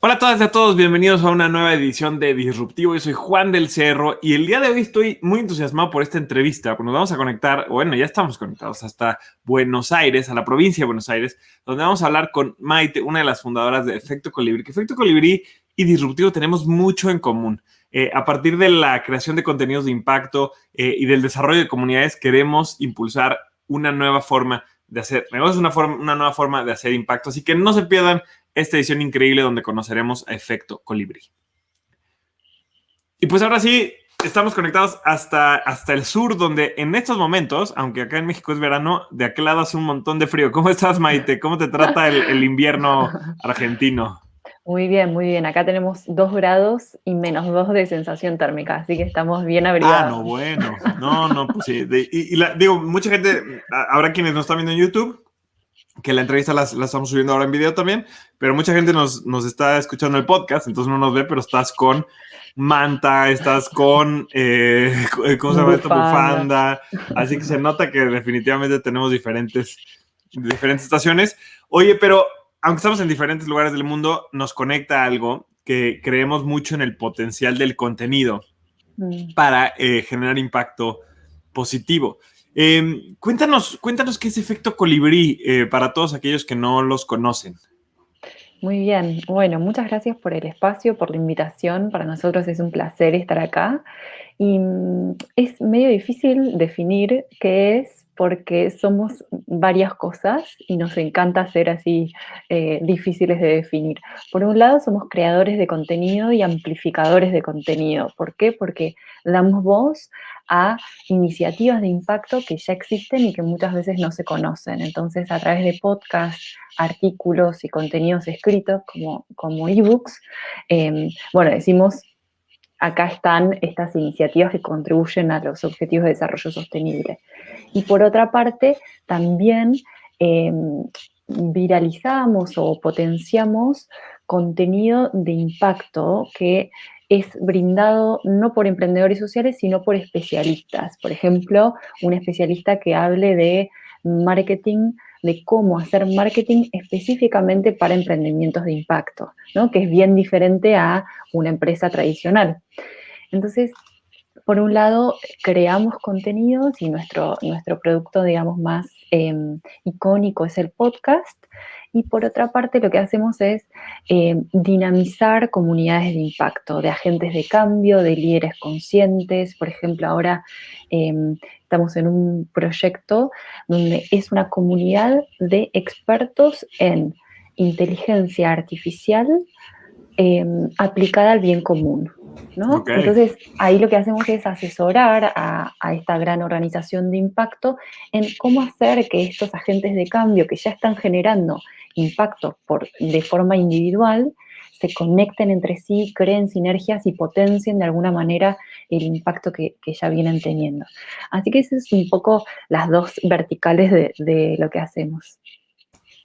Hola a todas y a todos, bienvenidos a una nueva edición de Disruptivo. Yo soy Juan del Cerro y el día de hoy estoy muy entusiasmado por esta entrevista, porque nos vamos a conectar, bueno, ya estamos conectados hasta Buenos Aires, a la provincia de Buenos Aires, donde vamos a hablar con Maite, una de las fundadoras de Efecto Colibrí. Que Efecto Colibrí y Disruptivo tenemos mucho en común. A partir de la creación de contenidos de impacto y del desarrollo de comunidades, queremos impulsar una nueva forma de hacer negocios, una nueva forma de hacer impacto. Así que no se pierdan esta edición increíble donde conoceremos a Efecto Colibrí. Y pues ahora sí, estamos conectados hasta el sur, donde en estos momentos, aunque acá en México es verano, de aquel lado hace un montón de frío. ¿Cómo estás, Maite? ¿Cómo te trata el invierno argentino? Muy bien, muy bien. Acá tenemos 2 grados y -2 de sensación térmica, así que estamos bien No, abrigados. bueno. No, pues sí. Digo, mucha gente, habrá quienes nos están viendo en YouTube, que la entrevista la estamos subiendo ahora en video también, pero mucha gente nos está escuchando el podcast, entonces no nos ve, pero estás con manta, estás con, ¿cómo se llama esto? Bufanda. Bufanda, así que se nota que definitivamente tenemos diferentes estaciones. Oye, pero aunque estamos en diferentes lugares del mundo, nos conecta algo que creemos mucho en el potencial del contenido Mm. para generar impacto positivo. Cuéntanos qué es Efecto Colibrí para todos aquellos que no los conocen. Muy bien. Bueno, muchas gracias por el espacio, por la invitación. Para nosotros es un placer estar acá. Y es medio difícil definir qué es porque somos varias cosas y nos encanta ser así difíciles de definir. Por un lado, somos creadores de contenido y amplificadores de contenido. ¿Por qué? Porque damos voz a iniciativas de impacto que ya existen y que muchas veces no se conocen. Entonces, a través de podcasts, artículos y contenidos escritos como ebooks, bueno, decimos acá están estas iniciativas que contribuyen a los objetivos de desarrollo sostenible. Y por otra parte, también eh, viralizamos o potenciamos contenido de impacto que es brindado no por emprendedores sociales, sino por especialistas. Por ejemplo, un especialista que hable de marketing, de cómo hacer marketing específicamente para emprendimientos de impacto, ¿no? Que es bien diferente a una empresa tradicional. Entonces, por un lado, creamos contenidos y nuestro producto, digamos, más icónico es el podcast. Y por otra parte, lo que hacemos es dinamizar comunidades de impacto, de agentes de cambio, de líderes conscientes. Por ejemplo, ahora eh, estamos en un proyecto donde es una comunidad de expertos en inteligencia artificial aplicada al bien común, ¿no? Ok. Entonces, ahí lo que hacemos es asesorar a esta gran organización de impacto en cómo hacer que estos agentes de cambio que ya están generando impacto de forma individual se conecten entre sí, creen sinergias y potencien de alguna manera el impacto que ya vienen teniendo. Así que esas es un poco las dos verticales de lo que hacemos.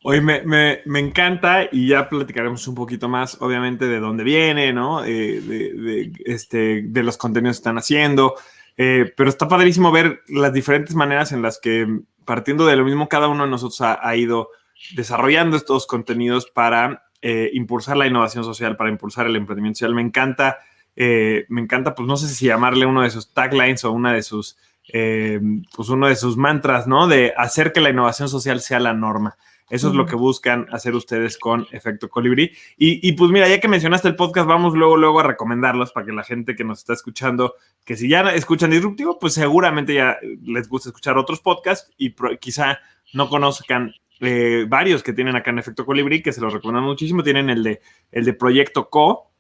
Hoy me encanta y ya platicaremos un poquito más, obviamente, de dónde viene, ¿no? De los contenidos que están haciendo. Pero está padrísimo ver las diferentes maneras en las que, partiendo de lo mismo, cada uno de nosotros ha ido desarrollando estos contenidos para impulsar la innovación social, para impulsar el emprendimiento social. Me encanta, pues no sé si llamarle uno de sus taglines o una de sus, pues uno de sus mantras, ¿no? De hacer que la innovación social sea la norma. Eso es lo que buscan hacer ustedes con Efecto Colibrí. Y pues mira, ya que mencionaste el podcast, vamos luego a recomendarlos para que la gente que nos está escuchando, que si ya escuchan Disruptivo, pues seguramente ya les gusta escuchar otros podcasts y quizá no conozcan varios que tienen acá en Efecto Colibrí, que se los recomendamos muchísimo. Tienen el de Proyecto Co,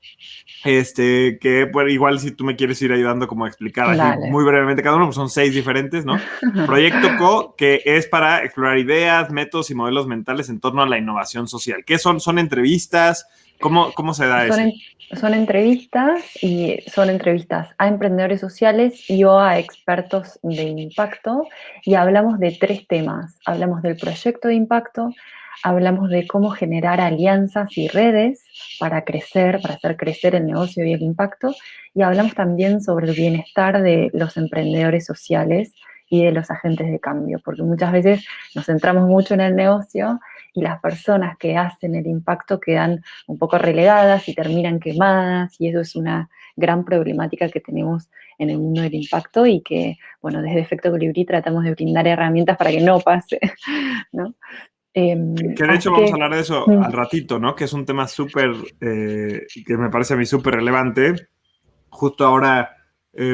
que bueno, igual si tú me quieres ir ayudando como a explicar así Dale. muy brevemente cada uno, pues son 6 diferentes, ¿no? Proyecto Co, que es para explorar ideas, métodos y modelos mentales en torno a la innovación social. ¿Qué son? ¿Son entrevistas? ¿Cómo se da Son, ese? son entrevistas y son entrevistas a emprendedores sociales y o a expertos de impacto y hablamos de 3 temas. Hablamos del proyecto de impacto, hablamos de cómo generar alianzas y redes para crecer, para hacer crecer el negocio y el impacto y hablamos también sobre el bienestar de los emprendedores sociales y de los agentes de cambio, porque muchas veces nos centramos mucho en el negocio y las personas que hacen el impacto quedan un poco relegadas y terminan quemadas, y eso es una gran problemática que tenemos en el mundo del impacto y que, bueno, desde Efecto Colibrí tratamos de brindar herramientas para que no pase, ¿no? Que de hecho Así vamos a que, hablar de eso al ratito, ¿no? Que es un tema súper, que me parece a mí súper relevante. Justo ahora,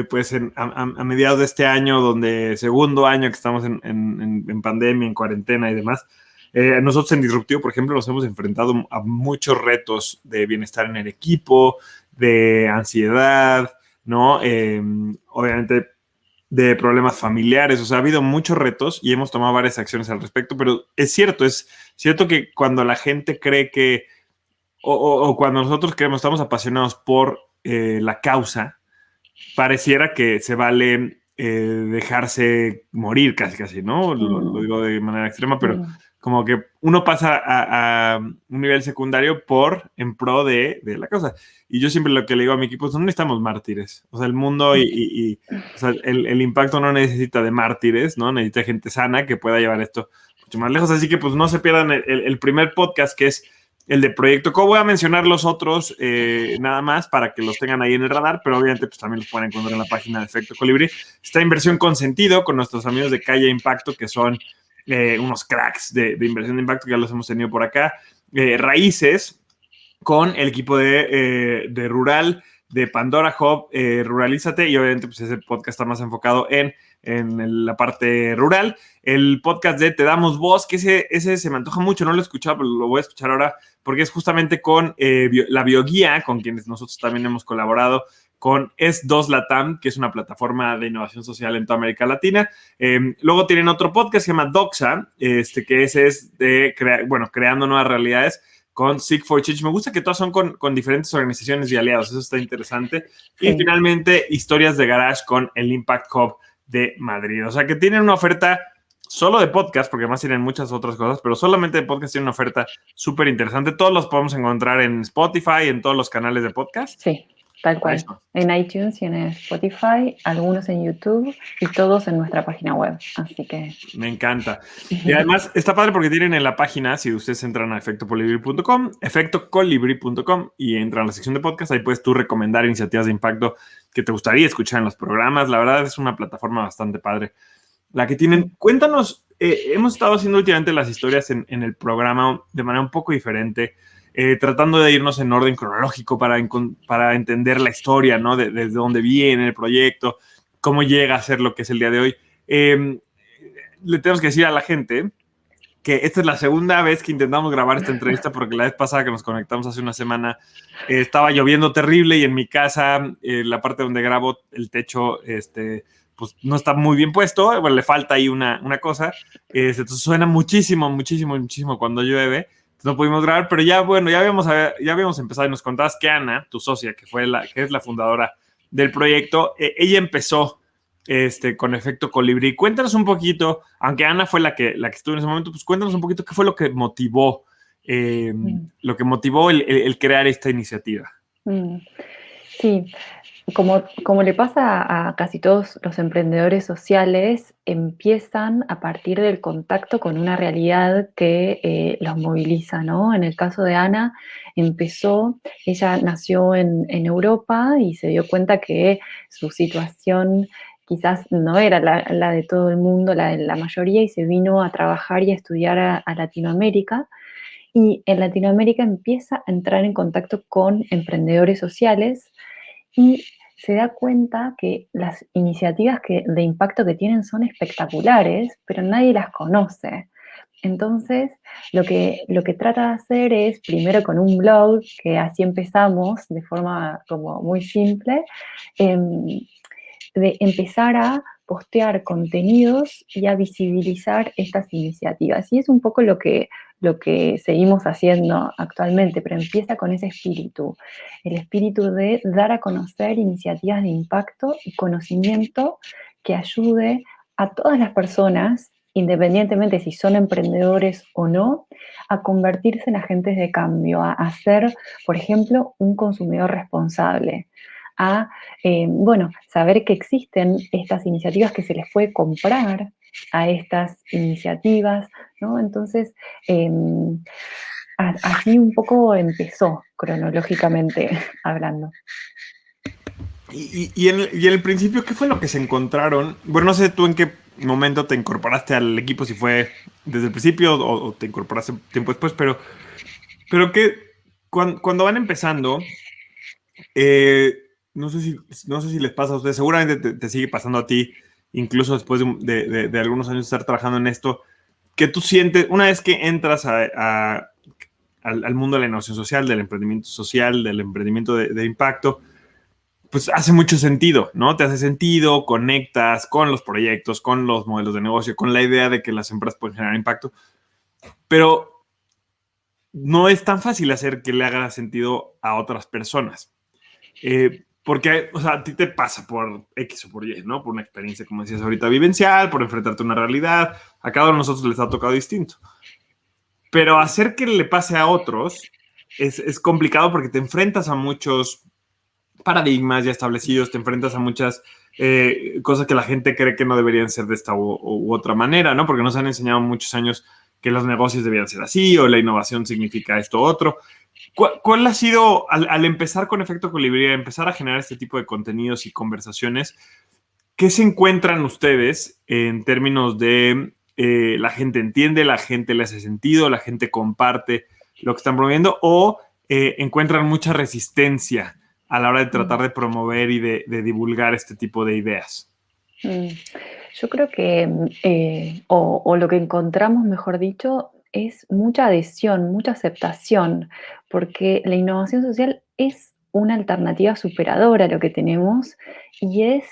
pues a mediados de este año, donde segundo año que estamos en pandemia, en cuarentena y demás, nosotros en Disruptivo, por ejemplo, nos hemos enfrentado a muchos retos de bienestar en el equipo, de ansiedad, ¿no? Obviamente de problemas familiares, o sea, ha habido muchos retos y hemos tomado varias acciones al respecto, pero es cierto que cuando la gente cree que, o cuando nosotros creemos, estamos apasionados por la causa, pareciera que se vale dejarse morir casi, casi, ¿no? Lo digo de manera extrema, pero como que uno pasa a un nivel secundario en pro de la causa. Y yo siempre lo que le digo a mi equipo es, no necesitamos mártires. O sea, el mundo o sea, el impacto no necesita de mártires, ¿no? Necesita gente sana que pueda llevar esto mucho más lejos. Así que pues no se pierdan el primer podcast, que es el de Proyecto Co. Voy a mencionar los otros nada más para que los tengan ahí en el radar, pero obviamente pues también los pueden encontrar en la página de Efecto Colibrí. Está Inversión con Sentido con nuestros amigos de Calle Impacto, que son unos cracks de inversión de impacto, que ya los hemos tenido por acá. Raíces con el equipo de Rural, de Pandora Hub, Ruralízate, y obviamente pues ese podcast está más enfocado en la parte rural. El podcast de Te Damos Voz, que ese se me antoja mucho, no lo he escuchado, pero lo voy a escuchar ahora, porque es justamente con la Bioguía, con quienes nosotros también hemos colaborado, con S2 Latam, que es una plataforma de innovación social en toda América Latina. Luego tienen otro podcast que se llama Doxa, que ese es de, creando nuevas realidades, con Seek for Change. Me gusta que todas son con diferentes organizaciones y aliados, eso está interesante. Sí. Y finalmente, Historias de Garage con el Impact Hub de Madrid. O sea, que tienen una oferta solo de podcast, porque además tienen muchas otras cosas, pero solamente de podcast tienen una oferta súper interesante. Todos los podemos encontrar en Spotify, en todos los canales de podcast. Sí, tal cual. En iTunes y en Spotify, algunos en YouTube y todos en nuestra página web. Así que... Me encanta. Y además está padre porque tienen en la página, si ustedes entran a efectocolibri.com, efectocolibri.com, y entran a la sección de podcast, ahí puedes tú recomendar iniciativas de impacto que te gustaría escuchar en los programas. La verdad es una plataforma bastante padre la que tienen. Cuéntanos, hemos estado haciendo últimamente las historias en el programa de manera un poco diferente, tratando de irnos en orden cronológico para entender la historia, ¿no? Desde dónde viene el proyecto, cómo llega a ser lo que es el día de hoy. Le tenemos que decir a la gente que esta es la segunda vez que intentamos grabar esta entrevista, porque la vez pasada que nos conectamos hace una semana estaba lloviendo terrible y en mi casa, la parte donde grabo, el techo, pues no está muy bien puesto, bueno, le falta ahí una cosa, entonces suena muchísimo, muchísimo, muchísimo cuando llueve. No pudimos grabar, pero ya, bueno, ya habíamos empezado y nos contabas que Ana, tu socia, que es la fundadora del proyecto, ella empezó con Efecto Colibrí. Cuéntanos un poquito, aunque Ana fue la que estuvo en ese momento, pues cuéntanos un poquito qué fue lo que motivó, el crear esta iniciativa. Sí, como le pasa a casi todos los emprendedores sociales, empiezan a partir del contacto con una realidad que los moviliza, ¿no? En el caso de Ana, ella nació en Europa y se dio cuenta que su situación quizás no era la de todo el mundo, la de la mayoría, y se vino a trabajar y a estudiar a Latinoamérica. Y en Latinoamérica empieza a entrar en contacto con emprendedores sociales y se da cuenta que las iniciativas de impacto que tienen son espectaculares, pero nadie las conoce. Entonces, lo que trata de hacer es, primero con un blog, que así empezamos de forma como muy simple, de empezar a postear contenidos y a visibilizar estas iniciativas. Y es un poco lo que seguimos haciendo actualmente, pero empieza con ese espíritu, el espíritu de dar a conocer iniciativas de impacto y conocimiento que ayude a todas las personas, independientemente si son emprendedores o no, a convertirse en agentes de cambio, a ser, por ejemplo, un consumidor responsable, a, saber que existen estas iniciativas, que se les puede comprar a estas iniciativas, ¿no? Entonces, así un poco empezó cronológicamente hablando. Y en el principio, ¿qué fue lo que se encontraron? Bueno, no sé tú en qué momento te incorporaste al equipo, si fue desde el principio o te incorporaste tiempo después, pero que cuando van empezando, eh, no sé si les pasa a ustedes, seguramente te sigue pasando a ti, incluso después de algunos años de estar trabajando en esto, que tú sientes, una vez que entras al mundo de la innovación social, del emprendimiento social, del emprendimiento de impacto, pues hace mucho sentido, ¿no? Te hace sentido, conectas con los proyectos, con los modelos de negocio, con la idea de que las empresas pueden generar impacto, pero no es tan fácil hacer que le haga sentido a otras personas. Porque, o sea, a ti te pasa por X o por Y, ¿no? Por una experiencia, como decías ahorita, vivencial, por enfrentarte a una realidad. A cada uno de nosotros les ha tocado distinto. Pero hacer que le pase a otros es complicado porque te enfrentas a muchos paradigmas ya establecidos, te enfrentas a muchas cosas que la gente cree que no deberían ser de esta u otra manera, ¿no? Porque nos han enseñado muchos años que los negocios debían ser así o la innovación significa esto u otro. ¿Cuál ha sido, al empezar con Efecto Colibrí, empezar a generar este tipo de contenidos y conversaciones, qué se encuentran ustedes en términos de la gente entiende, la gente le hace sentido, la gente comparte lo que están promoviendo o encuentran mucha resistencia a la hora de tratar de promover y de divulgar este tipo de ideas? Yo creo que, o lo que encontramos, mejor dicho, es mucha adhesión, mucha aceptación, porque la innovación social es una alternativa superadora a lo que tenemos y es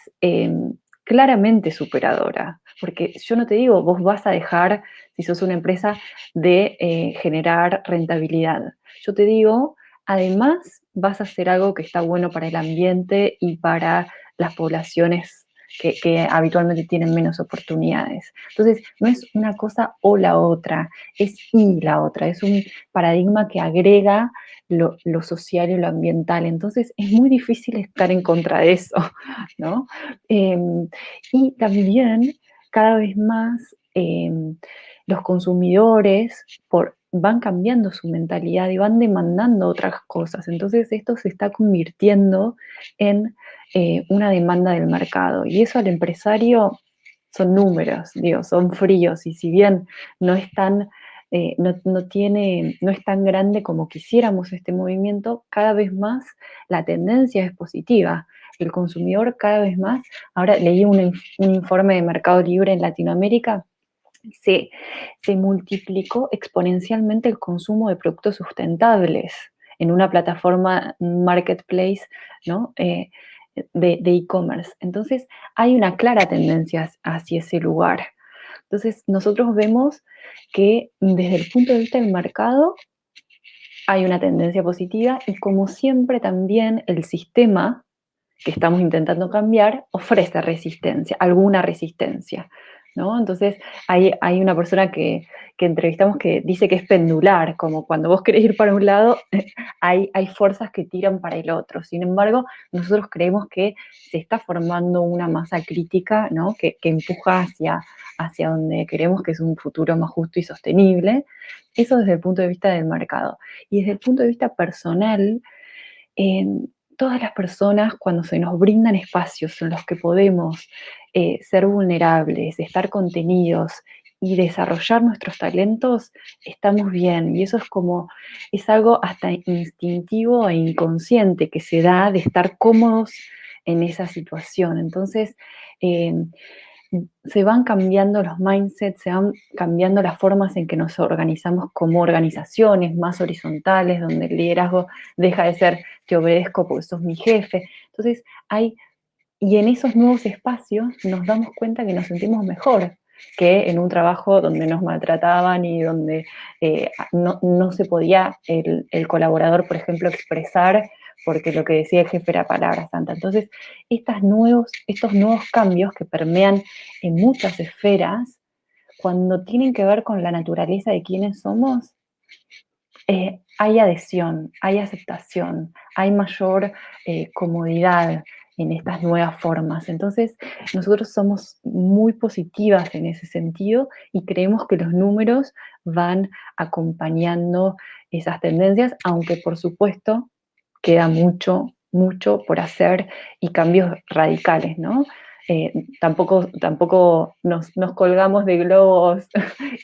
claramente superadora, porque yo no te digo, vos vas a dejar, si sos una empresa, de generar rentabilidad. Yo te digo, además vas a hacer algo que está bueno para el ambiente y para las poblaciones que habitualmente tienen menos oportunidades. Entonces, no es una cosa o la otra, es y la otra, es un paradigma que agrega lo social y lo ambiental. Entonces, es muy difícil estar en contra de eso, ¿no? Y también, cada vez más, los consumidores van cambiando su mentalidad y van demandando otras cosas. Entonces, esto se está convirtiendo en una demanda del mercado. Y eso al empresario son números, digo, son fríos. Y si bien no es tan, no es tan grande como quisiéramos este movimiento, cada vez más la tendencia es positiva. El consumidor cada vez más, ahora leí un informe de Mercado Libre en Latinoamérica, se, se multiplicó exponencialmente el consumo de productos sustentables en una plataforma marketplace, ¿no? De e-commerce. Entonces, hay una clara tendencia hacia ese lugar. Entonces, nosotros vemos que desde el punto de vista del mercado hay una tendencia positiva y, como siempre, también el sistema que estamos intentando cambiar ofrece resistencia, alguna resistencia, ¿no? Entonces, hay una persona que entrevistamos que dice que es pendular, como cuando vos querés ir para un lado, hay fuerzas que tiran para el otro. Sin embargo, nosotros creemos que se está formando una masa crítica, ¿no? que empuja hacia donde queremos, que es un futuro más justo y sostenible. Eso desde el punto de vista del mercado. Y desde el punto de vista personal, todas las personas, cuando se nos brindan espacios en los que podemos ser vulnerables, estar contenidos y desarrollar nuestros talentos, estamos bien. Y eso es algo hasta instintivo e inconsciente que se da de estar cómodos en esa situación. Entonces, eh, se van cambiando los mindsets, se van cambiando las formas en que nos organizamos como organizaciones más horizontales, donde el liderazgo deja de ser te obedezco porque sos mi jefe. Entonces, y en esos nuevos espacios nos damos cuenta que nos sentimos mejor que en un trabajo donde nos maltrataban y donde no se podía el colaborador, por ejemplo, expresar porque lo que decía el jefe era palabra santa. Entonces, estos nuevos cambios que permean en muchas esferas, cuando tienen que ver con la naturaleza de quiénes somos, hay adhesión, hay aceptación, hay mayor comodidad en estas nuevas formas. Entonces, nosotros somos muy positivas en ese sentido y creemos que los números van acompañando esas tendencias, aunque por supuesto queda mucho, mucho por hacer y cambios radicales, ¿no? Tampoco nos colgamos de globos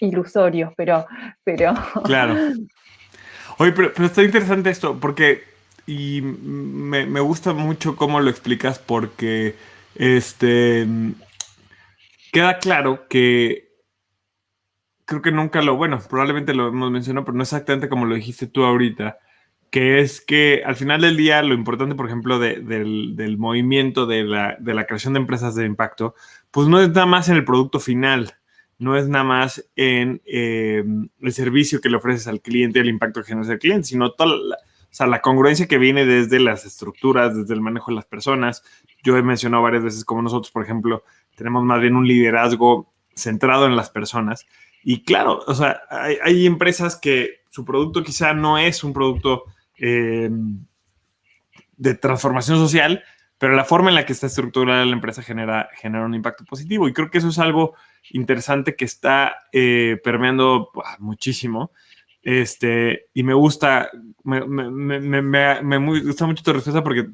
ilusorios, pero Claro. Oye, pero está interesante esto, porque, y me gusta mucho cómo lo explicas, porque este, queda claro que creo que nunca bueno, probablemente lo hemos mencionado, pero no exactamente como lo dijiste tú ahorita, que es que al final del día lo importante, por ejemplo, del movimiento de la creación de empresas de impacto, pues no es nada más en el producto final, no es nada más en el servicio que le ofreces al cliente y el impacto que genera el cliente, sino toda o sea, la congruencia que viene desde las estructuras, desde el manejo de las personas. Yo he mencionado varias veces como nosotros, por ejemplo, tenemos más bien un liderazgo centrado en las personas. Y claro, o sea, hay empresas que su producto quizá no es un producto eh, de transformación social, pero la forma en la que está estructurada la empresa genera un impacto positivo. Y creo que eso es algo interesante que está permeando muchísimo. Y me gusta, me gusta mucho tu respuesta porque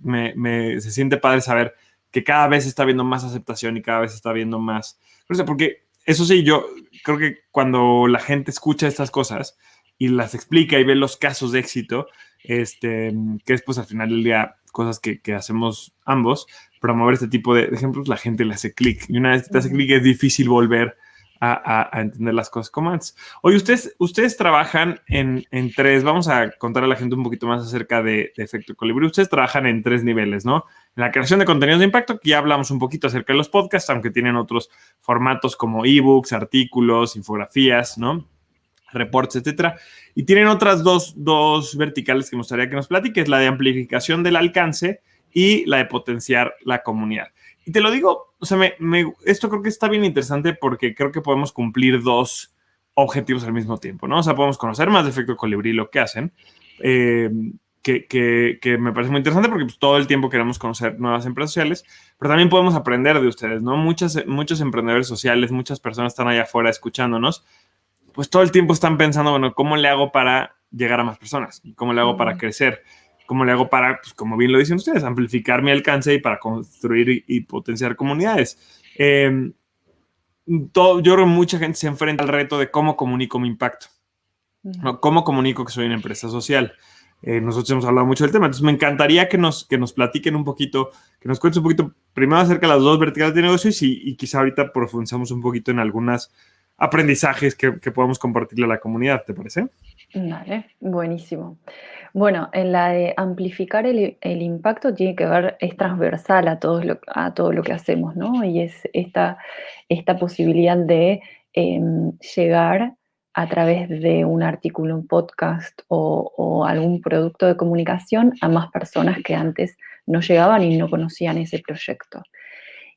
se siente padre saber que cada vez está habiendo más aceptación y cada vez está habiendo más. Porque eso sí, yo creo que cuando la gente escucha estas cosas y las explica y ve los casos de éxito, que es pues al final del día cosas que hacemos ambos, promover este tipo de ejemplos, la gente le hace clic. Y una vez que te hace clic es difícil volver a entender las cosas como antes. Oye, ustedes trabajan en tres, vamos a contar a la gente un poquito más acerca de Efecto Colibrí. Ustedes trabajan en tres niveles, ¿no? En la creación de contenidos de impacto, que ya hablamos un poquito acerca de los podcasts, aunque tienen otros formatos como ebooks, artículos, infografías, ¿no? Reports, etcétera. Y tienen otras dos verticales que me gustaría que nos platiques, la de amplificación del alcance y la de potenciar la comunidad. Y te lo digo, o sea, esto creo que está bien interesante porque creo que podemos cumplir dos objetivos al mismo tiempo, ¿no? O sea, podemos conocer más de Efecto Colibrí, lo que hacen, eh, que me parece muy interesante porque pues, todo el tiempo queremos conocer nuevas empresas sociales, pero también podemos aprender de ustedes, ¿no? Muchos emprendedores sociales, muchas personas están allá afuera escuchándonos, pues todo el tiempo están pensando, bueno, ¿cómo le hago para llegar a más personas? ¿Cómo le hago para crecer? ¿Cómo le hago para, pues, como bien lo dicen ustedes, amplificar mi alcance y para construir y potenciar comunidades? Yo creo que mucha gente se enfrenta al reto de cómo comunico mi impacto, ¿no? ¿Cómo comunico que soy una empresa social? Nosotros hemos hablado mucho del tema, entonces me encantaría que nos platiquen un poquito, que nos cuentes un poquito primero acerca de las dos verticales de negocios y quizá ahorita profundizamos un poquito en algunas aprendizajes que podamos compartirle a la comunidad, ¿te parece? Vale, buenísimo. Bueno, en la de amplificar el impacto tiene que ver, es transversal a todo lo que hacemos, ¿no? Y es esta posibilidad de llegar a través de un artículo, un podcast o algún producto de comunicación a más personas que antes no llegaban y no conocían ese proyecto.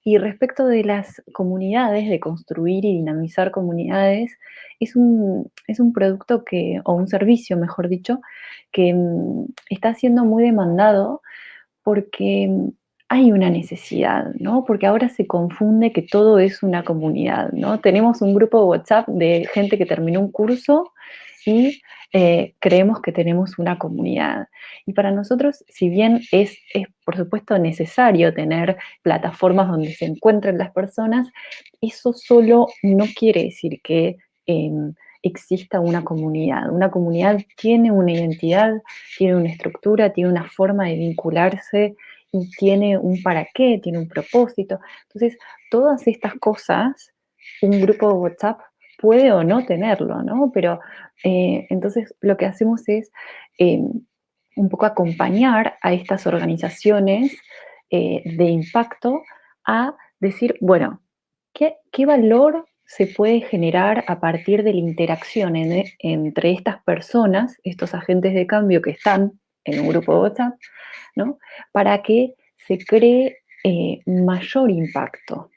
Y respecto de las comunidades, de construir y dinamizar comunidades, es un producto o un servicio, mejor dicho, que está siendo muy demandado porque hay una necesidad, ¿no? Porque ahora se confunde que todo es una comunidad, ¿no? Tenemos un grupo de WhatsApp de gente que terminó un curso y creemos que tenemos una comunidad. Y para nosotros, si bien es por supuesto necesario tener plataformas donde se encuentren las personas, eso solo no quiere decir que exista una comunidad. Una comunidad tiene una identidad, tiene una estructura, tiene una forma de vincularse y tiene un para qué, tiene un propósito. Entonces, todas estas cosas, un grupo de WhatsApp puede o no tenerlo, ¿no? Pero entonces lo que hacemos es un poco acompañar a estas organizaciones de impacto a decir, bueno, ¿qué valor se puede generar a partir de la interacción entre estas personas, estos agentes de cambio que están en un grupo de WhatsApp, ¿no? Para que se cree mayor impacto.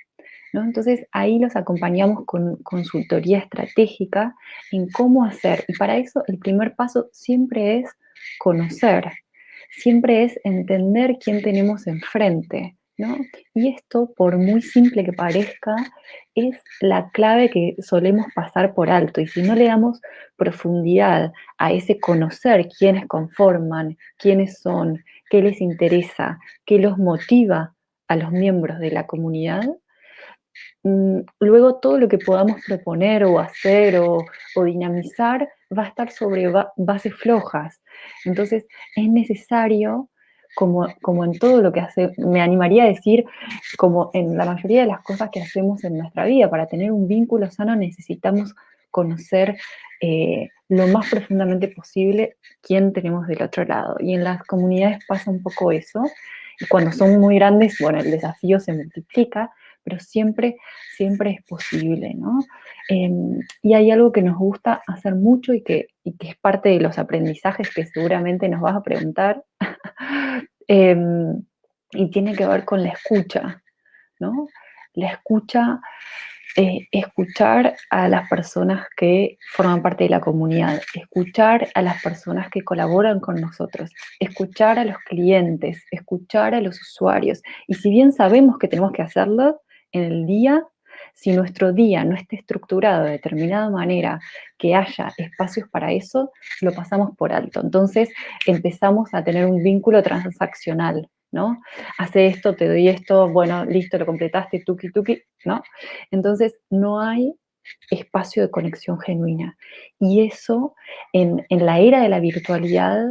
¿no? Entonces ahí los acompañamos con consultoría estratégica en cómo hacer. Y para eso el primer paso siempre es conocer, siempre es entender quién tenemos enfrente, ¿no? Y esto, por muy simple que parezca, es la clave que solemos pasar por alto. Y si no le damos profundidad a ese conocer quiénes conforman, quiénes son, qué les interesa, qué los motiva a los miembros de la comunidad, luego todo lo que podamos proponer o hacer o dinamizar va a estar sobre bases flojas. Entonces es necesario, como en todo lo que hace, me animaría a decir, como en la mayoría de las cosas que hacemos en nuestra vida, para tener un vínculo sano necesitamos conocer lo más profundamente posible quién tenemos del otro lado. Y en las comunidades pasa un poco eso. Y cuando son muy grandes, bueno, el desafío se multiplica, pero siempre es posible, ¿no? Y hay algo que nos gusta hacer mucho y que es parte de los aprendizajes que seguramente nos vas a preguntar, y tiene que ver con la escucha, ¿no? La escucha, escuchar a las personas que forman parte de la comunidad, escuchar a las personas que colaboran con nosotros, escuchar a los clientes, escuchar a los usuarios. Y si bien sabemos que tenemos que hacerlo en el día, si nuestro día no está estructurado de determinada manera, que haya espacios para eso, lo pasamos por alto. Entonces empezamos a tener un vínculo transaccional, ¿no? Hace esto, te doy esto, bueno, listo, lo completaste, tuki, tuki, ¿no? Entonces, no hay espacio de conexión genuina. Y eso, en la era de la virtualidad,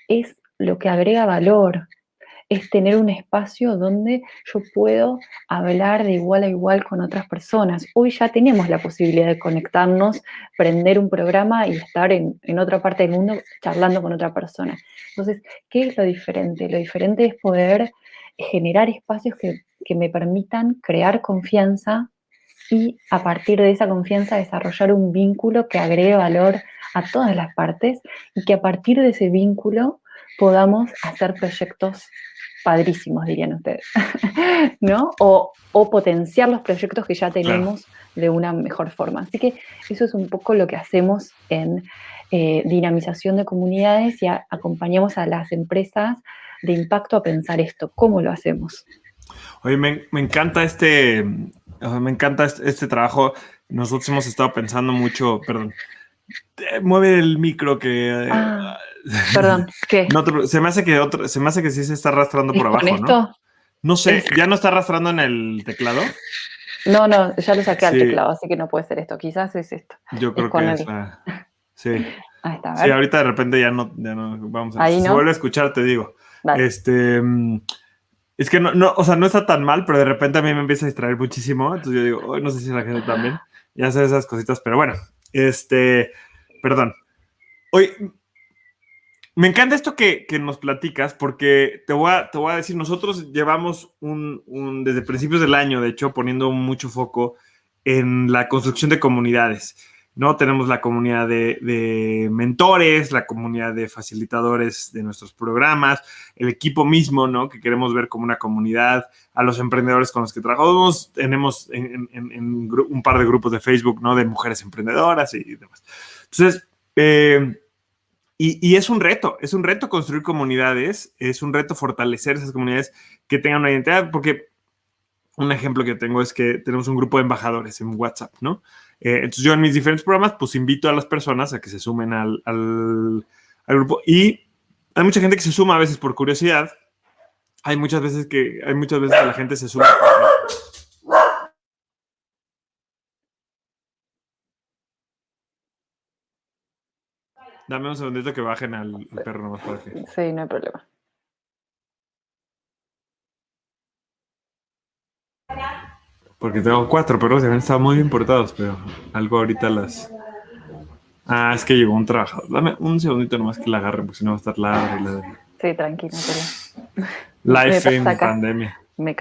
es lo que agrega valor, es tener un espacio donde yo puedo hablar de igual a igual con otras personas. Hoy ya tenemos la posibilidad de conectarnos, prender un programa y estar en otra parte del mundo charlando con otra persona. Entonces, ¿qué es lo diferente? Lo diferente es poder generar espacios que me permitan crear confianza y a partir de esa confianza desarrollar un vínculo que agregue valor a todas las partes y que a partir de ese vínculo podamos hacer proyectos padrísimos, dirían ustedes, ¿no? O potenciar los proyectos que ya Claro. tenemos de una mejor forma. Así que eso es un poco lo que hacemos en dinamización de comunidades y acompañamos a las empresas de impacto a pensar esto, ¿cómo lo hacemos? Oye, me encanta me encanta este trabajo. Nosotros hemos estado pensando mucho, perdón, mueve el micro que Ah, perdón, ¿qué? no, se me hace que sí se está arrastrando ¿Es por con abajo, ¿no? esto? No Es, sé, ¿ya no está arrastrando en el teclado? no, ya lo saqué al Sí, teclado, así que no puede ser esto. Quizás es esto. yo Es creo con que es el. la. Sí. Ahí está, a Sí, ver. ahorita de repente ya no, vamos a ver. Ahí Si se vuelve a no. escuchar, te digo. Dale. Este, es que no, o sea, no está tan mal, pero de repente a mí me empieza a distraer muchísimo. Entonces yo digo, "Ay, no sé si la gente también. Ya sé esas cositas, pero bueno, perdón. Oye, me encanta esto que nos platicas porque te voy a decir, nosotros llevamos desde principios del año, de hecho, poniendo mucho foco en la construcción de comunidades, ¿no? Tenemos la comunidad de mentores, la comunidad de facilitadores de nuestros programas, el equipo mismo, ¿no? Que queremos ver como una comunidad, a los emprendedores con los que trabajamos, tenemos un par de grupos de Facebook, ¿no? De mujeres emprendedoras y demás. Entonces, y es un reto construir comunidades, es un reto fortalecer esas comunidades que tengan una identidad, porque un ejemplo que tengo es que tenemos un grupo de embajadores en WhatsApp, ¿no? Entonces yo en mis diferentes programas, pues invito a las personas a que se sumen al grupo y hay mucha gente que se suma a veces por curiosidad, hay muchas veces que la gente se suma. Dame un segundito que bajen al perro nomás para que. Sí, no hay problema. Porque tengo 4 perros y habían estado muy bien portados, pero algo ahorita las. Ah, es que llegó un trabajador. Dame un segundito nomás que la agarre, porque si no va a estar ladre. Sí, tranquilo, no hay problema. Me Life pasa en acá. pandemia. Me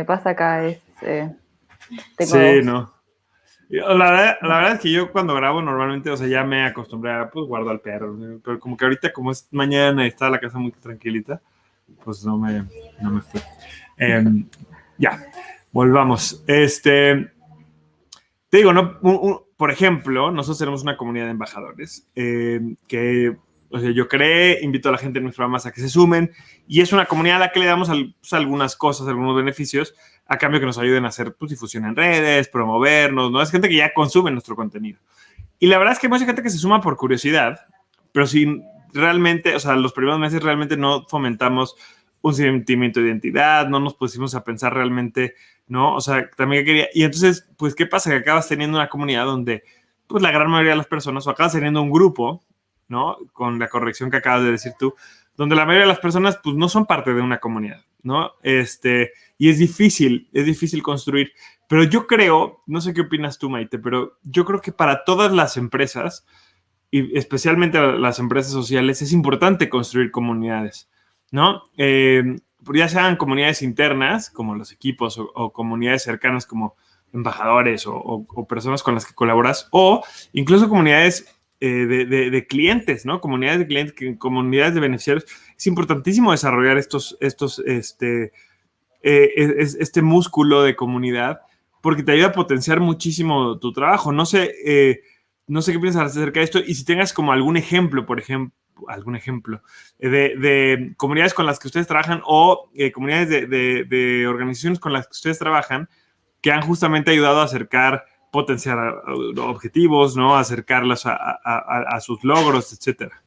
pasa acá, tengo Sí, dos. no. La verdad es que yo cuando grabo normalmente, o sea, ya me acostumbré a, pues guardo al perro, ¿no? Pero como que ahorita, como es mañana y está la casa muy tranquilita, pues no me fue. Ya. Volvamos. Te digo, ¿no? Por ejemplo, nosotros tenemos una comunidad de embajadores que, o sea, yo creé, invito a la gente en mis programas a que se sumen y es una comunidad a la que le damos pues, algunas cosas, algunos beneficios a cambio que nos ayuden a hacer pues, difusión en redes, promovernos, ¿no? Es gente que ya consume nuestro contenido. Y la verdad es que hay mucha gente que se suma por curiosidad, pero si realmente, o sea, los primeros meses realmente no fomentamos un sentimiento de identidad, no nos pusimos a pensar realmente, ¿no? O sea, también quería, y entonces, pues, ¿qué pasa? Que acabas teniendo una comunidad donde, pues, la gran mayoría de las personas, o acabas teniendo un grupo, ¿no? Con la corrección que acabas de decir tú, donde la mayoría de las personas, pues, no son parte de una comunidad, ¿no? Y es difícil construir, pero yo creo, no sé qué opinas tú, Maite, pero yo creo que para todas las empresas, y especialmente las empresas sociales, es importante construir comunidades, ¿no? Ya sean comunidades internas, como los equipos, o comunidades cercanas como embajadores o personas con las que colaboras, o incluso comunidades de clientes, ¿no? Comunidades de clientes, comunidades de beneficiarios. Es importantísimo desarrollar este músculo de comunidad porque te ayuda a potenciar muchísimo tu trabajo. No sé qué piensas acerca de esto y si tengas como algún ejemplo, por ejemplo, de comunidades con las que ustedes trabajan o comunidades de organizaciones con las que ustedes trabajan que han justamente ayudado a acercar, potenciar objetivos, ¿no? Acercarlas a sus logros, etcétera.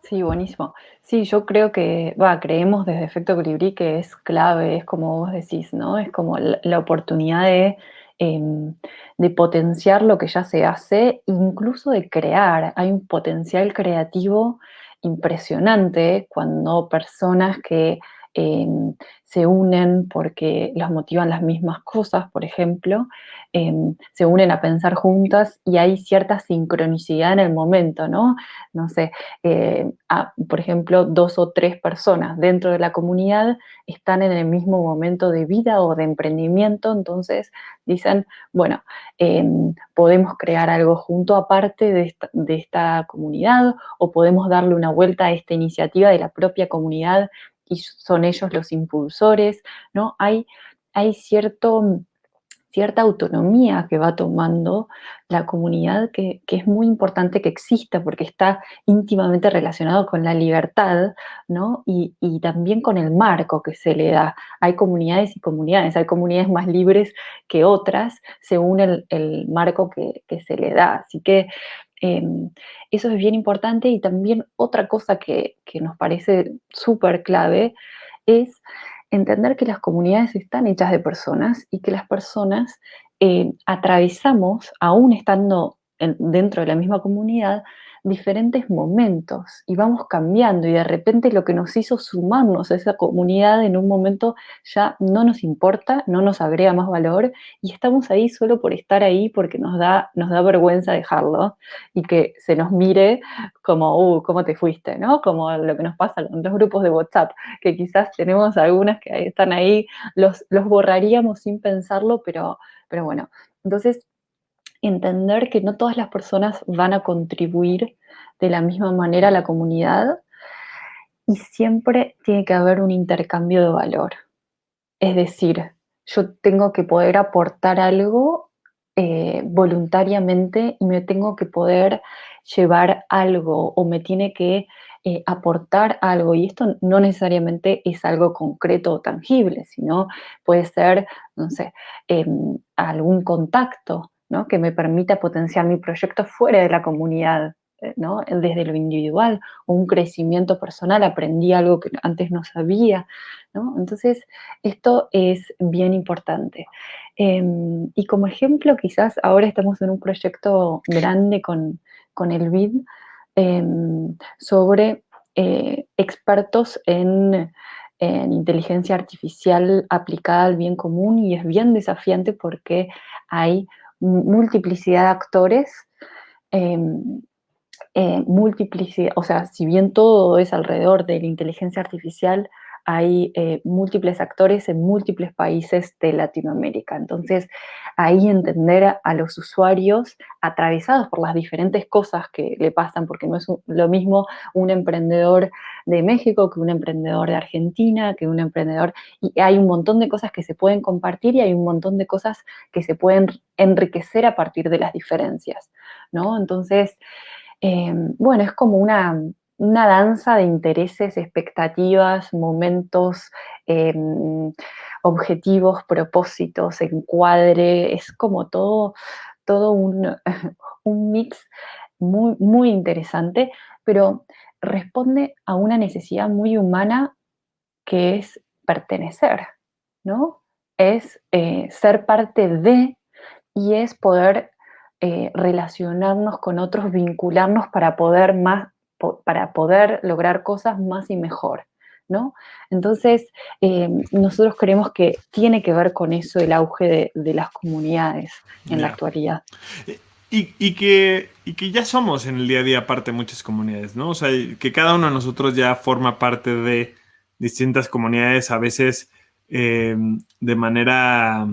Sí, buenísimo. Sí, yo creo que, creemos desde Efecto Colibrí que es clave, es como vos decís, ¿no? Es como la oportunidad de potenciar lo que ya se hace, incluso de crear. Hay un potencial creativo impresionante cuando personas que se unen porque las motivan las mismas cosas, por ejemplo, se unen a pensar juntas y hay cierta sincronicidad en el momento, ¿no? No sé, por ejemplo, 2 o 3 personas dentro de la comunidad están en el mismo momento de vida o de emprendimiento, entonces dicen, bueno, podemos crear algo junto aparte de esta comunidad o podemos darle una vuelta a esta iniciativa de la propia comunidad y son ellos los impulsores, ¿no? Hay cierta autonomía que va tomando la comunidad que es muy importante que exista porque está íntimamente relacionado con la libertad, ¿no? Y también con el marco que se le da. Hay comunidades y comunidades, hay comunidades más libres que otras según el marco que se le da. Así que eh, eso es bien importante y también otra cosa que nos parece súper clave es entender que las comunidades están hechas de personas y que las personas atravesamos, aún estando dentro de la misma comunidad, diferentes momentos y vamos cambiando y de repente lo que nos hizo sumarnos a esa comunidad en un momento ya no nos importa, no nos agrega más valor y estamos ahí solo por estar ahí porque nos da vergüenza dejarlo y que se nos mire como, ¿cómo te fuiste? ¿No? Como lo que nos pasa con los grupos de WhatsApp, que quizás tenemos algunas que están ahí, los borraríamos sin pensarlo, pero bueno, entonces entender que no todas las personas van a contribuir de la misma manera a la comunidad y siempre tiene que haber un intercambio de valor. Es decir, yo tengo que poder aportar algo voluntariamente y me tengo que poder llevar algo o me tiene que aportar algo. Y esto no necesariamente es algo concreto o tangible, sino puede ser, no sé, algún contacto, ¿no? Que me permita potenciar mi proyecto fuera de la comunidad, ¿no? Desde lo individual, o un crecimiento personal, aprendí algo que antes no sabía, ¿no? Entonces, esto es bien importante. Y como ejemplo, quizás ahora estamos en un proyecto grande con el BID sobre expertos en inteligencia artificial aplicada al bien común y es bien desafiante porque hay multiplicidad de actores, multiplicidad, o sea, si bien todo es alrededor de la inteligencia artificial, hay múltiples actores en múltiples países de Latinoamérica. Entonces, ahí entender a los usuarios atravesados por las diferentes cosas que le pasan, porque no es lo mismo un emprendedor de México que un emprendedor de Argentina, que un emprendedor, y hay un montón de cosas que se pueden compartir y hay un montón de cosas que se pueden enriquecer a partir de las diferencias, ¿no? Entonces, bueno, es como una danza de intereses, expectativas, momentos, objetivos, propósitos, encuadre, es como todo un mix muy, muy interesante, pero responde a una necesidad muy humana que es pertenecer, ¿no? Es ser parte de y es poder relacionarnos con otros, vincularnos para poder para poder lograr cosas más y mejor, ¿no? Entonces, nosotros creemos que tiene que ver con eso el auge de las comunidades en la Ya. actualidad. Y que ya somos en el día a día parte de muchas comunidades, ¿no? O sea, que cada uno de nosotros ya forma parte de distintas comunidades, a veces de manera,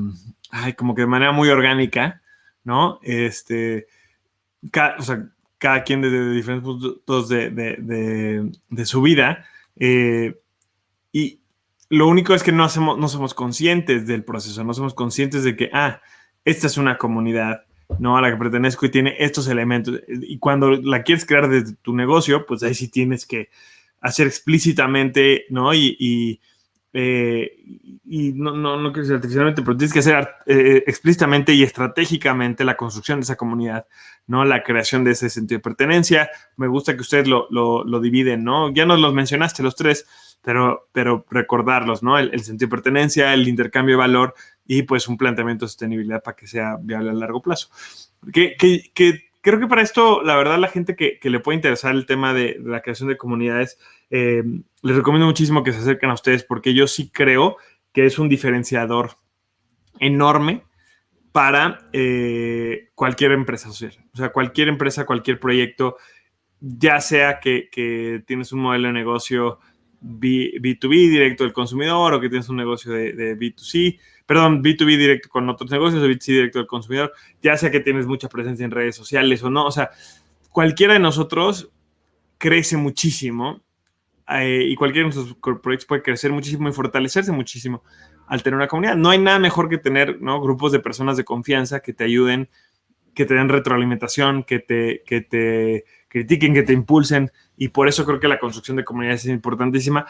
como que de manera muy orgánica, ¿no? O sea, cada quien desde diferentes puntos de su vida. Y lo único es que no somos conscientes del proceso, no somos conscientes de que, esta es una comunidad, ¿no? A la que pertenezco y tiene estos elementos. Y cuando la quieres crear desde tu negocio, pues ahí sí tienes que hacer explícitamente, ¿no? Y no quiero decir artificialmente, pero tienes que hacer explícitamente y estratégicamente la construcción de esa comunidad, ¿no? La creación de ese sentido de pertenencia. Me gusta que ustedes lo dividen, ¿no? Ya nos los mencionaste los tres, pero recordarlos, ¿no? El sentido de pertenencia, el intercambio de valor y pues un planteamiento de sostenibilidad para que sea viable a largo plazo. Creo que para esto, la verdad, la gente que le puede interesar el tema de la creación de comunidades, les recomiendo muchísimo que se acerquen a ustedes porque yo sí creo que es un diferenciador enorme para cualquier empresa social. O sea, cualquier empresa, cualquier proyecto, ya sea que tienes un modelo de negocio B2B directo del consumidor o que tienes un negocio de B2C, perdón, B2B directo con otros negocios o B2C directo del consumidor, ya sea que tienes mucha presencia en redes sociales o no, o sea, cualquiera de nosotros crece muchísimo y cualquiera de nuestros proyectos puede crecer muchísimo y fortalecerse muchísimo al tener una comunidad. No hay nada mejor que tener, ¿no?, grupos de personas de confianza que te ayuden, que te den retroalimentación, que te critiquen, que te impulsen, y por eso creo que la construcción de comunidades es importantísima.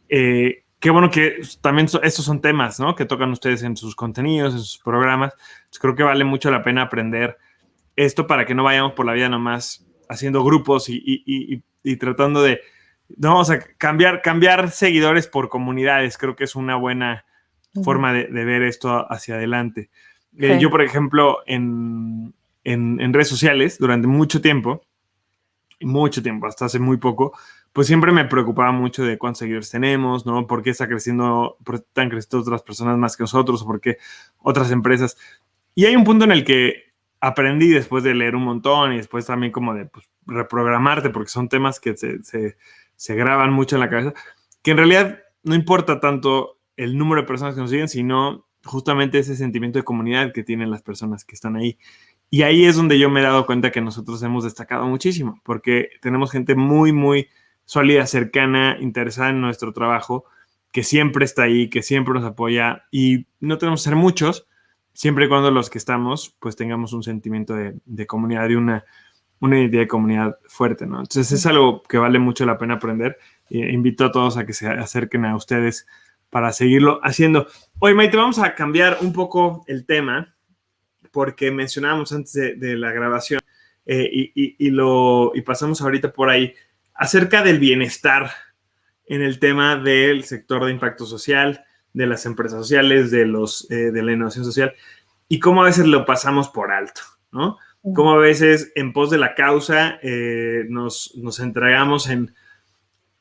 Qué bueno que también estos son temas, ¿no?, que tocan ustedes en sus contenidos, en sus programas. Entonces, creo que vale mucho la pena aprender esto para que no vayamos por la vida nomás haciendo grupos y tratando de, no, o sea, cambiar seguidores por comunidades. Creo que es una buena forma de ver esto hacia adelante. Sí. Yo, por ejemplo, en redes sociales, durante mucho tiempo, hasta hace muy poco, pues siempre me preocupaba mucho de cuántos seguidores tenemos, ¿no? ¿Por qué están creciendo otras personas más que nosotros? ¿O por qué otras empresas? Y hay un punto en el que aprendí, después de leer un montón y después también como de pues, reprogramarte, porque son temas que se graban mucho en la cabeza, que en realidad no importa tanto el número de personas que nos siguen, sino justamente ese sentimiento de comunidad que tienen las personas que están ahí. Y ahí es donde yo me he dado cuenta que nosotros hemos destacado muchísimo, porque tenemos gente muy, muy sólida, cercana, interesada en nuestro trabajo, que siempre está ahí, que siempre nos apoya, y no tenemos que ser muchos, siempre y cuando los que estamos, pues tengamos un sentimiento de comunidad y una identidad de comunidad fuerte, ¿no? Entonces es algo que vale mucho la pena aprender. Invito a todos a que se acerquen a ustedes para seguirlo haciendo. Oye, Maite, vamos a cambiar un poco el tema, porque mencionábamos antes de la grabación y pasamos ahorita por ahí acerca del bienestar en el tema del sector de impacto social, de las empresas sociales, de la innovación social, y cómo a veces lo pasamos por alto, ¿no? Cómo a veces en pos de la causa nos entregamos en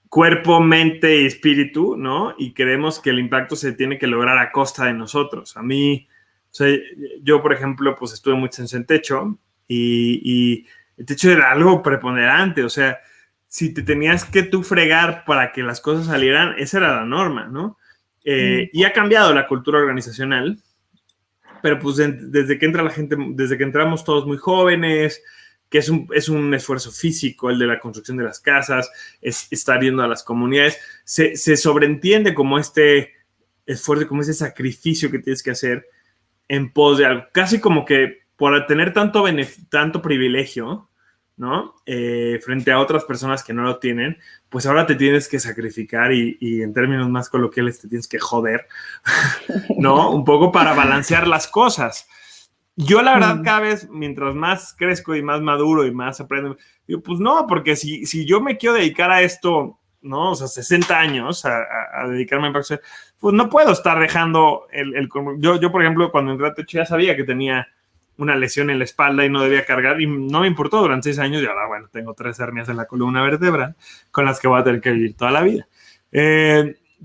cuerpo, mente y espíritu, ¿no? Y creemos que el impacto se tiene que lograr a costa de nosotros. A mí, o sea, yo, por ejemplo, pues estuve mucho en Techo y el techo era algo preponderante, o sea, si te tenías que tú fregar para que las cosas salieran, esa era la norma, ¿no? Y ha cambiado la cultura organizacional pero pues desde que entra la gente, desde que entramos todos muy jóvenes, que es un esfuerzo físico el de la construcción de las casas, es estar yendo a las comunidades, se sobreentiende como este esfuerzo, como ese sacrificio que tienes que hacer en pos de algo, casi como que por tener tanto privilegio, ¿no? Frente a otras personas que no lo tienen, pues ahora te tienes que sacrificar y en términos más coloquiales te tienes que joder, ¿no? Un poco para balancear las cosas. Yo la verdad cada vez, mientras más crezco y más maduro y más aprendo, digo, pues no, porque si yo me quiero dedicar a esto, ¿no? O sea, 60 años a dedicarme a impacto, pues no puedo estar dejando yo, por ejemplo, cuando entré a Techo ya sabía que tenía una lesión en la espalda y no debía cargar y no me importó durante 6 años y ahora, bueno, tengo 3 hernias en la columna vertebral con las que voy a tener que vivir toda la vida.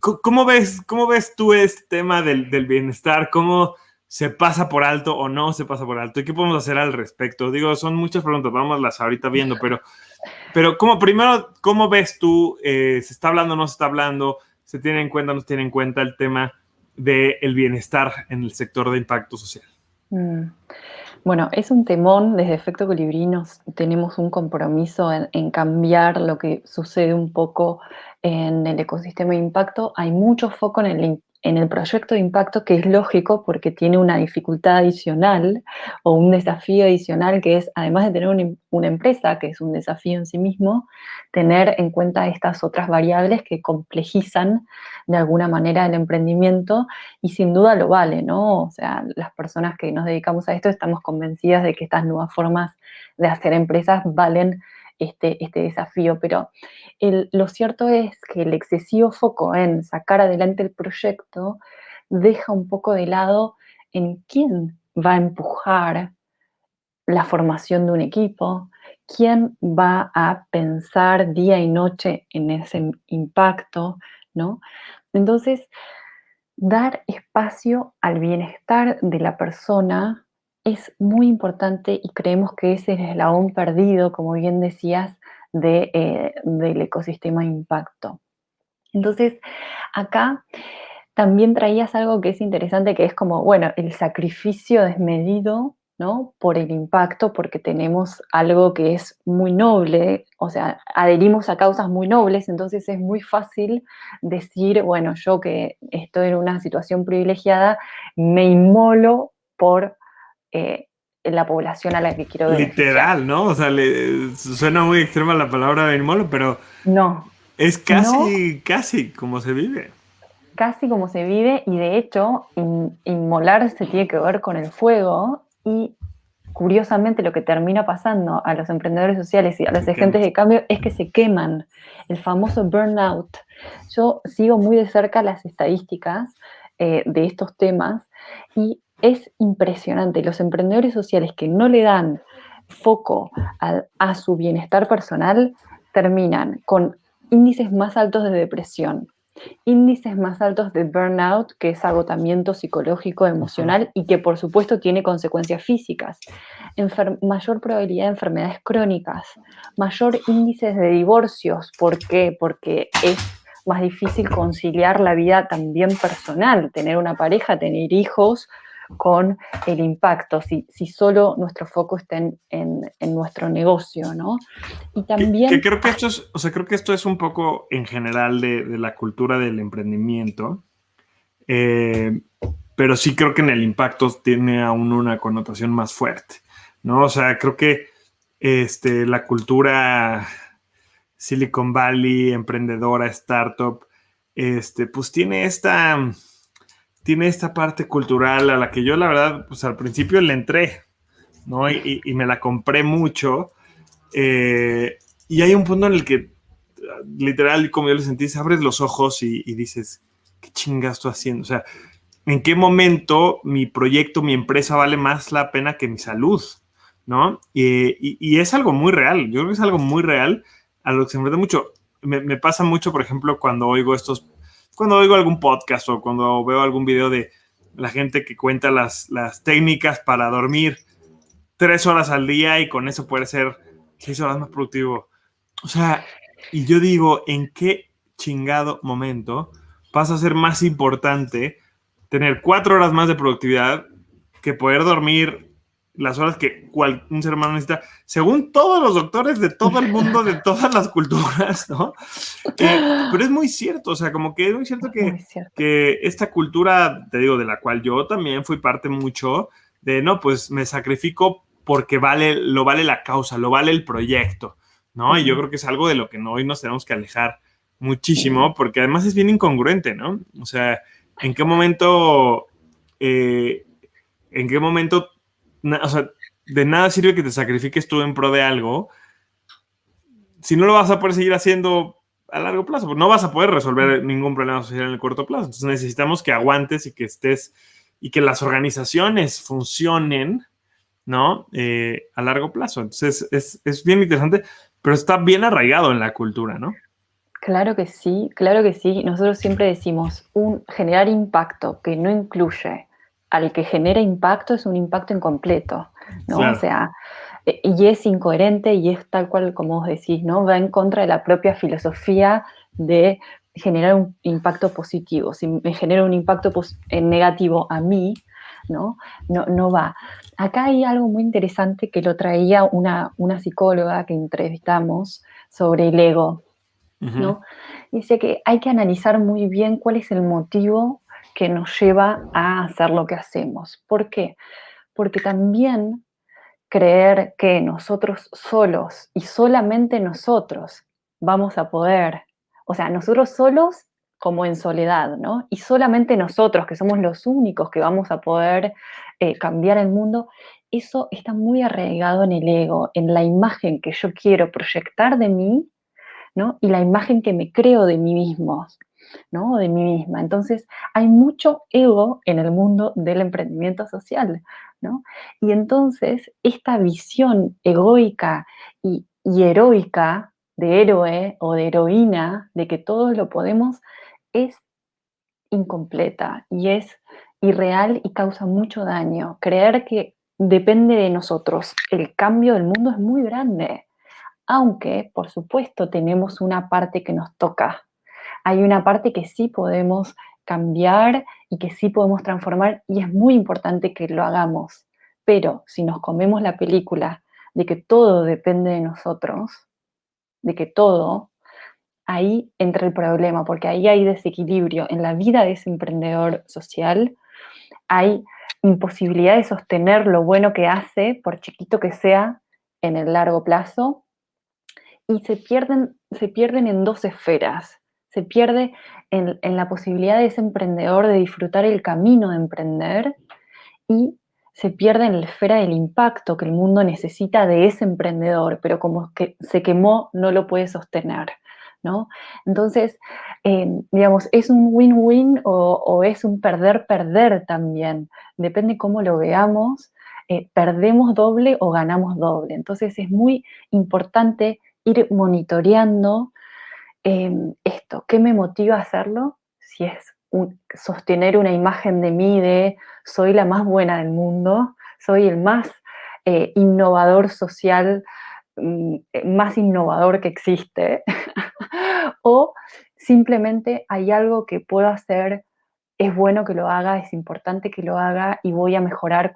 ¿Cómo ves tú este tema del bienestar? ¿Cómo se pasa por alto o no se pasa por alto? ¿Y qué podemos hacer al respecto? Digo, son muchas preguntas, vámonos ahorita viendo, pero primero, ¿cómo ves tú? ¿Se está hablando o no se está hablando? ¿Se tiene en cuenta o no se tiene en cuenta el tema del bienestar en el sector de impacto social? Bueno, es un temón. Desde Efecto Colibrí tenemos un compromiso en cambiar lo que sucede un poco en el ecosistema de impacto. Hay mucho foco en el proyecto de impacto, que es lógico porque tiene una dificultad adicional o un desafío adicional, que es, además de tener una empresa, que es un desafío en sí mismo, tener en cuenta estas otras variables que complejizan de alguna manera el emprendimiento, y sin duda lo vale, ¿no? O sea, las personas que nos dedicamos a esto estamos convencidas de que estas nuevas formas de hacer empresas valen este desafío, pero lo cierto es que el excesivo foco en sacar adelante el proyecto deja un poco de lado en quién va a empujar la formación de un equipo, quién va a pensar día y noche en ese impacto, ¿no? Entonces, dar espacio al bienestar de la persona es muy importante, y creemos que ese es el eslabón perdido, como bien decías, del ecosistema de impacto. Entonces, acá también traías algo que es interesante, que es como, bueno, el sacrificio desmedido, ¿no? Por el impacto, porque tenemos algo que es muy noble, o sea, adherimos a causas muy nobles, entonces es muy fácil decir, bueno, yo que estoy en una situación privilegiada, me inmolo por la población a la que quiero beneficiar. Literal, ¿no? O sea, suena muy extrema la palabra inmolo, pero No, es no, casi como se vive. casi como se vive, y de hecho, inmolar se tiene que ver con el fuego, y curiosamente lo que termina pasando a los emprendedores sociales y a los agentes de cambio es que se queman, el famoso burnout. Yo sigo muy de cerca las estadísticas de estos temas, y es impresionante. Los emprendedores sociales que no le dan foco a su bienestar personal terminan con índices más altos de depresión, índices más altos de burnout, que es agotamiento psicológico, emocional, y que por supuesto tiene consecuencias físicas, mayor probabilidad de enfermedades crónicas, mayor índice de divorcios. ¿Por qué? Porque es más difícil conciliar la vida también personal, tener una pareja, tener hijos, con el impacto, si solo nuestro foco está en nuestro negocio, ¿no? Y Que también, creo que esto es, o sea, creo que esto es un poco en general de la cultura del emprendimiento, eh, pero sí creo que en el impacto tiene aún una connotación más fuerte, ¿no? O sea, creo que la cultura Silicon Valley, emprendedora, startup, pues tiene esta parte cultural a la que yo la verdad, pues al principio le entré, ¿no? Y me la compré mucho. Y hay un punto en el que, literal, como yo lo sentí, abres los ojos y dices, ¿qué chingas estoy haciendo? O sea, ¿en qué momento mi proyecto, mi empresa vale más la pena que mi salud? ¿No? Y es algo muy real. Yo creo que es algo muy real a lo que se enfrenta mucho. Me pasa mucho, por ejemplo, cuando oigo algún podcast o cuando veo algún video de la gente que cuenta las técnicas para dormir 3 horas al día y con eso puede ser 6 horas más productivo. O sea, y yo digo, ¿en qué chingado momento pasa a ser más importante tener 4 horas más de productividad que poder dormir las horas que un ser humano necesita, según todos los doctores de todo el mundo, de todas las culturas, ¿no? Pero es muy cierto, o sea, como que es muy cierto Muy cierto. que esta cultura, te digo, de la cual yo también fui parte mucho, de no, pues me sacrifico porque lo vale la causa, lo vale el proyecto, ¿no? Y yo creo que es algo de lo que hoy nos tenemos que alejar muchísimo, porque además es bien incongruente, ¿no? O sea, ¿en qué momento, o sea, de nada sirve que te sacrifiques tú en pro de algo si no lo vas a poder seguir haciendo a largo plazo? Pues no vas a poder resolver ningún problema social en el corto plazo. Entonces necesitamos que aguantes y que estés y que las organizaciones funcionen, ¿no? A largo plazo. Entonces es bien interesante, pero está bien arraigado en la cultura, ¿no? Claro que sí, claro que sí. Nosotros siempre decimos, generar impacto que no incluye al que genera impacto es un impacto incompleto, ¿no? Claro. O sea, y es incoherente y es tal cual como vos decís, ¿no? Va en contra de la propia filosofía de generar un impacto positivo. Si me genera un impacto negativo a mí, ¿no? No va. Acá hay algo muy interesante que lo traía una psicóloga que entrevistamos sobre el ego, ¿no? Dice que hay que analizar muy bien cuál es el motivo que nos lleva a hacer lo que hacemos. ¿Por qué? Porque también creer que nosotros solos y solamente nosotros vamos a poder, o sea, nosotros solos como en soledad, ¿no? Y solamente nosotros, que somos los únicos que vamos a poder cambiar el mundo, eso está muy arraigado en el ego, en la imagen que yo quiero proyectar de mí, ¿no? Y la imagen que me creo de mí mismo, ¿no? De mí misma. Entonces, hay mucho ego en el mundo del emprendimiento social, ¿no? Y entonces, esta visión egoica y heroica de héroe o de heroína, de que todos lo podemos, es incompleta y es irreal y causa mucho daño. Creer que depende de nosotros el cambio del mundo es muy grande, aunque, por supuesto, tenemos una parte que nos toca. Hay una parte que sí podemos cambiar y que sí podemos transformar y es muy importante que lo hagamos. Pero si nos comemos la película de que todo depende de nosotros, de que todo, ahí entra el problema, porque ahí hay desequilibrio en la vida de ese emprendedor social, hay imposibilidad de sostener lo bueno que hace, por chiquito que sea, en el largo plazo, y se pierden en dos esferas. Se pierde en la posibilidad de ese emprendedor de disfrutar el camino de emprender y se pierde en la esfera del impacto que el mundo necesita de ese emprendedor, pero como que se quemó, no lo puede sostener, ¿no? Entonces, digamos, es un win-win o es un perder-perder también. Depende cómo lo veamos, perdemos doble o ganamos doble. Entonces, es muy importante ir monitoreando esto, ¿qué me motiva a hacerlo? Si es sostener una imagen de mí de soy la más buena del mundo, soy el más innovador social, más innovador que existe, o simplemente hay algo que puedo hacer, es bueno que lo haga, es importante que lo haga y voy a mejorar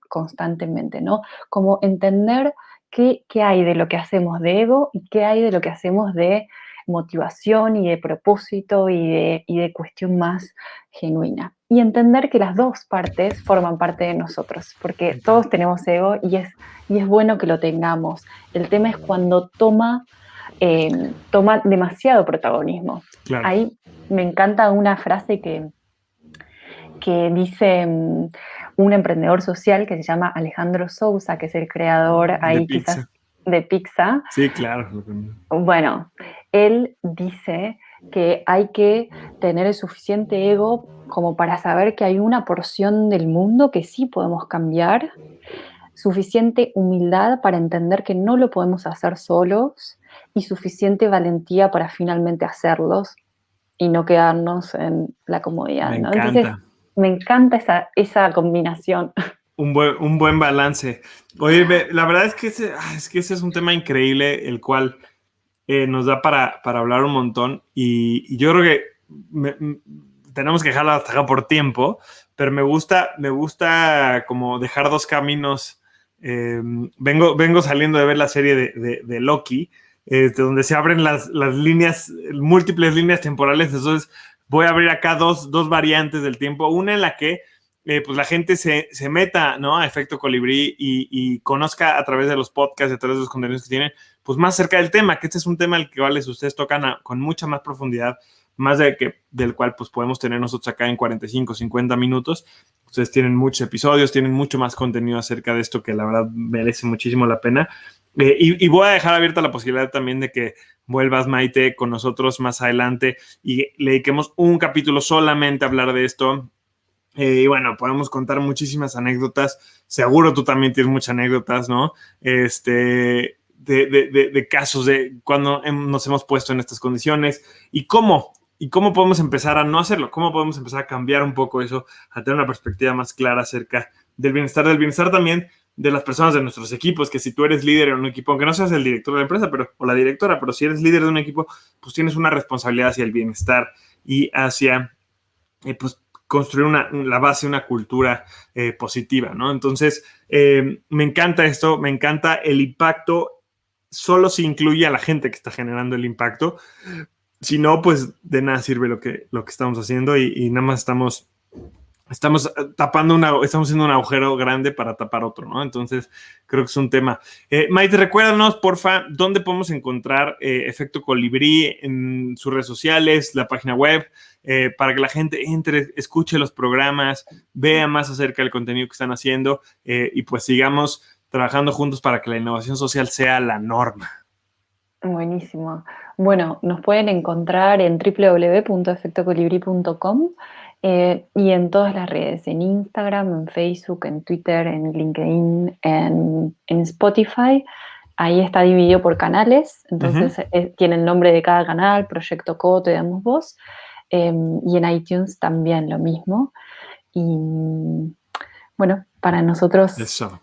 constantemente, ¿no? Como entender qué hay de lo que hacemos de ego y qué hay de lo que hacemos de motivación y de propósito y de cuestión más genuina. Y entender que las dos partes forman parte de nosotros, porque todos tenemos ego y es bueno que lo tengamos. El tema es cuando toma demasiado protagonismo. Claro. Ahí me encanta una frase que dice un emprendedor social que se llama Alejandro Sousa, que es el creador ahí quizás de pizza. Sí, claro. Bueno, él dice que hay que tener el suficiente ego como para saber que hay una porción del mundo que sí podemos cambiar, suficiente humildad para entender que no lo podemos hacer solos y suficiente valentía para finalmente hacerlos y no quedarnos en la comodidad, Me ¿no? Entonces, encanta. me encanta esa combinación. Un buen balance. Oye, la verdad es que ese es un tema increíble, el cual nos da para hablar un montón. Y yo creo que tenemos que dejarla hasta acá por tiempo, pero me gusta como dejar dos caminos. Vengo saliendo de ver la serie de Loki, donde se abren las líneas, múltiples líneas temporales. Entonces voy a abrir acá dos variantes del tiempo. Una en la que pues la gente se meta, ¿no?, a Efecto Colibrí y conozca a través de los podcasts, a través de los contenidos que tienen, pues más cerca del tema, que este es un tema al que ustedes tocan con mucha más profundidad, más del cual pues podemos tener nosotros acá en 45, 50 minutos. Ustedes tienen muchos episodios, tienen mucho más contenido acerca de esto que la verdad merece muchísimo la pena. Y voy a dejar abierta la posibilidad también de que vuelvas, Maite, con nosotros más adelante y le dediquemos un capítulo solamente a hablar de esto. Y bueno, podemos contar muchísimas anécdotas. Seguro tú también tienes muchas anécdotas, ¿no? De casos de cuando nos hemos puesto en estas condiciones y cómo podemos empezar a no hacerlo, cómo podemos empezar a cambiar un poco eso, a tener una perspectiva más clara acerca del bienestar también de las personas de nuestros equipos, que si tú eres líder en un equipo, aunque no seas el director de la empresa o la directora, pero si eres líder de un equipo, pues tienes una responsabilidad hacia el bienestar y hacia, pues, construir la base, una cultura positiva, ¿no? Entonces, me encanta esto, me encanta el impacto. Solo se incluye a la gente que está generando el impacto. Si no, pues de nada sirve lo que estamos haciendo y nada más estamos haciendo un agujero grande para tapar otro, ¿no? Entonces, creo que es un tema. Maite, recuérdanos, porfa, dónde podemos encontrar Efecto Colibrí en sus redes sociales, la página web, para que la gente entre, escuche los programas, vea más acerca del contenido que están haciendo y pues sigamos trabajando juntos para que la innovación social sea la norma. Buenísimo. Bueno, nos pueden encontrar en www.efectocolibri.com y en todas las redes, en Instagram, en Facebook, en Twitter, en LinkedIn, en Spotify. Ahí está dividido por canales, entonces tiene el nombre de cada canal, Proyecto Co, Te Damos Voz, y en iTunes también lo mismo. Y bueno, para nosotros Eso.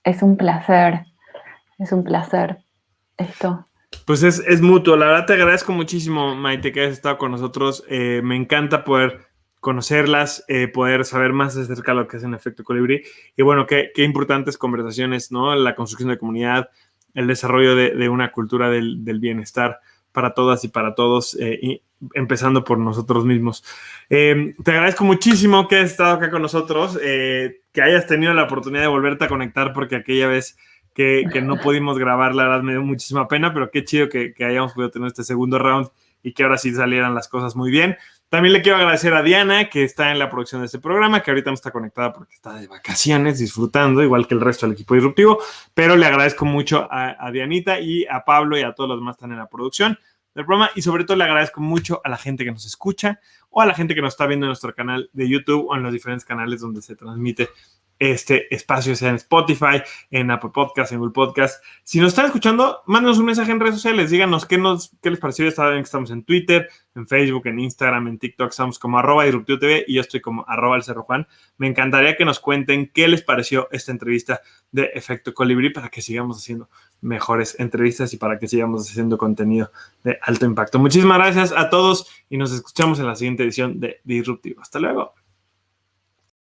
es un placer esto. Pues es mutuo. La verdad te agradezco muchísimo, Maite, que hayas estado con nosotros. Me encanta poder conocerlas, poder saber más acerca de lo que es en Efecto Colibrí. Y bueno, qué importantes conversaciones, ¿no? La construcción de comunidad, el desarrollo de una cultura del bienestar para todas y para todos, y empezando por nosotros mismos. Te agradezco muchísimo que hayas estado acá con nosotros, que hayas tenido la oportunidad de volverte a conectar, porque aquella vez que no pudimos grabar, la verdad me dio muchísima pena, pero qué chido que hayamos podido tener este segundo round y que ahora sí salieran las cosas muy bien. También le quiero agradecer a Diana, que está en la producción de este programa, que ahorita no está conectada porque está de vacaciones, disfrutando, igual que el resto del equipo disruptivo, pero le agradezco mucho a Dianita y a Pablo y a todos los demás que están en la producción del programa, y sobre todo le agradezco mucho a la gente que nos escucha o a la gente que nos está viendo en nuestro canal de YouTube o en los diferentes canales donde se transmite este espacio, sea en Spotify, en Apple Podcast, en Google Podcast. Si nos están escuchando, mándenos un mensaje en redes sociales, díganos qué les pareció. Ya saben que estamos en Twitter, en Facebook, en Instagram, en TikTok, estamos como @DisruptivoTV y yo estoy como @elcerrojuan. Me encantaría que nos cuenten qué les pareció esta entrevista de Efecto Colibrí para que sigamos haciendo mejores entrevistas y para que sigamos haciendo contenido de alto impacto. Muchísimas gracias a todos y nos escuchamos en la siguiente edición de Disruptivo. Hasta luego.